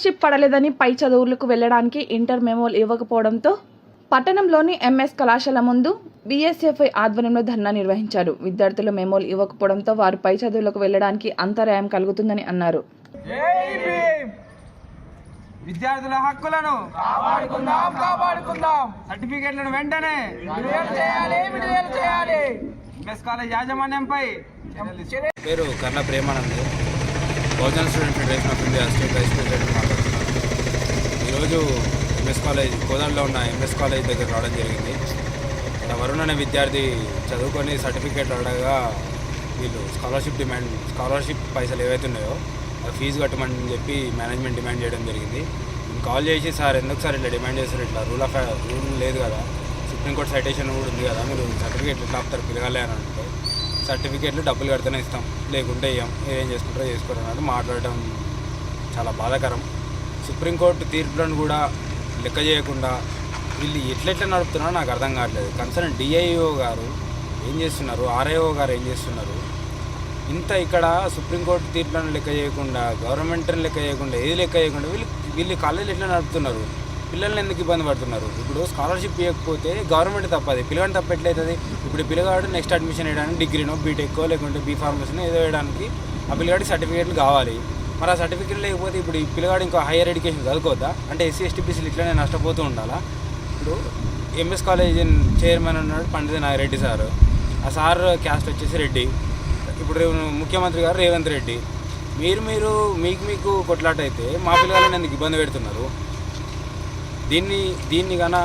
Scholarship పడలేదని పై చదువులకు వెళ్లడానికి inter మెమోలు ఇవ్వకపోవడంతో పట్టణంలోని ఎంఎస్ కళాశాల ముందు బీఎస్ఎఫ్ఐ ఆధ్వర్యంలో ధర్నా నిర్వహించారు. విద్యార్థులు మెమోలు ఇవ్వకపోవడంతో వారు పై చదువులకు వెళ్లడానికి అంతరాయం కలుగుతుందని అన్నారు. విద్యార్థుల హక్కులను కాపాడుకుందాం. సర్టిఫికెట్లను వెంటనే విడుదల చేయాలి. ఎంఎస్ కాలేజ్ యాజమాన్యంపై పేరు Karna Premanand, Bahujan student federation of India state vice president మాట్లాడుతున్నాను. ఈరోజు ఎంఎస్ కాలేజ్ కోదాడలో ఉన్న ఎంఎస్ కాలేజ్ దగ్గర రావడం జరిగింది. ఇక్కడ వరుణ్ అనే విద్యార్థి చదువుకొని సర్టిఫికేట్ అడగగా వీళ్ళు స్కాలర్షిప్ పైసలు ఏవైతే ఉన్నాయో ఫీజు కట్టమని చెప్పి మేనేజ్మెంట్ డిమాండ్ చేయడం జరిగింది. నేను కాల్ చేసి సార్ ఎందుకు సార్ ఇట్లా డిమాండ్ చేస్తారు, ఇట్లా రూల్ లేదు కదా, సుప్రీంకోర్టు సైటేషన్ కూడా ఉంది కదా, మీరు సర్టిఫికేట్లు ఇట్లా ఆపుతారు పిలగాలి అని అంటే సర్టిఫికేట్లు డబ్బులు కడితేనే ఇస్తాం, లేకుంటే ఇవ్వం, మీరేం చేసుకుంటారో చేసుకోరు అన్నట్టు మాట్లాడటం చాలా బాధాకరం. సుప్రీంకోర్టు తీర్పులను కూడా లెక్క చేయకుండా వీళ్ళు ఎట్లెట్లా నడుపుతున్నారో నాకు అర్థం కావట్లేదు. కన్సర్న్ డిఐఓ గారు ఏం చేస్తున్నారు, ఆర్ఐఓ గారు ఏం చేస్తున్నారు, ఇంత ఇక్కడ సుప్రీంకోర్టు తీర్పులను లెక్క చేయకుండా, గవర్నమెంట్ని లెక్క చేయకుండా, ఏది లెక్క చేయకుండా వీళ్ళు కాలేజీలు ఎట్లా నడుపుతున్నారు, పిల్లల్ని ఎందుకు ఇబ్బంది పడుతున్నారు. ఇప్పుడు స్కాలర్షిప్ ఇవ్వకపోతే గవర్నమెంట్ తప్పది, పిల్లగాని తప్ప ఎట్లయితుంది. ఇప్పుడు పిల్లగాడు నెక్స్ట్ అడ్మిషన్ వేయడానికి డిగ్రీనో బీటెక్కో లేకుంటే బీఫార్మసీనో ఏదో వేయడానికి ఆ పిల్లగాడికి సర్టిఫికేట్లు కావాలి. మరి ఆ సర్టిఫికేట్ లేకపోతే ఇప్పుడు ఈ పిల్లగాడు ఇంకా హైయర్ ఎడ్యుకేషన్ చదువుకోవద్దా? అంటే ఎస్సీ ఎస్టీ బీసీలు ఇట్లనే నష్టపోతూ ఉండాలా? ఇప్పుడు ఎంఎస్ కాలేజ్ చైర్మన్ ఉన్నాడు పండిత నాగిరెడ్డి సార్, ఆ సార్ క్యాస్ట్ వచ్చేసి రెడ్డి, ఇప్పుడు ముఖ్యమంత్రి గారు రేవంత్ రెడ్డి. మీకు కొట్లాట అయితే మా పిల్లగాళ్ళని ఎందుకు ఇబ్బంది పెడుతున్నారు? దీన్ని కన్నా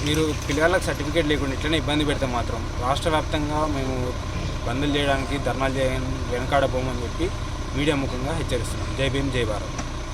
మీరు పిల్లగాళ్ళకి సర్టిఫికేట్ లేకుండా ఇట్లనే ఇబ్బంది పెడితే మాత్రం రాష్ట్ర వ్యాప్తంగా మేము బంధులు చేయడానికి ధర్నాలు చేయడానికి వెనకాడబోమని చెప్పి మీడియా ముఖంగా హెచ్చరిస్తున్నాం. జై భీమ్, జై భారత్.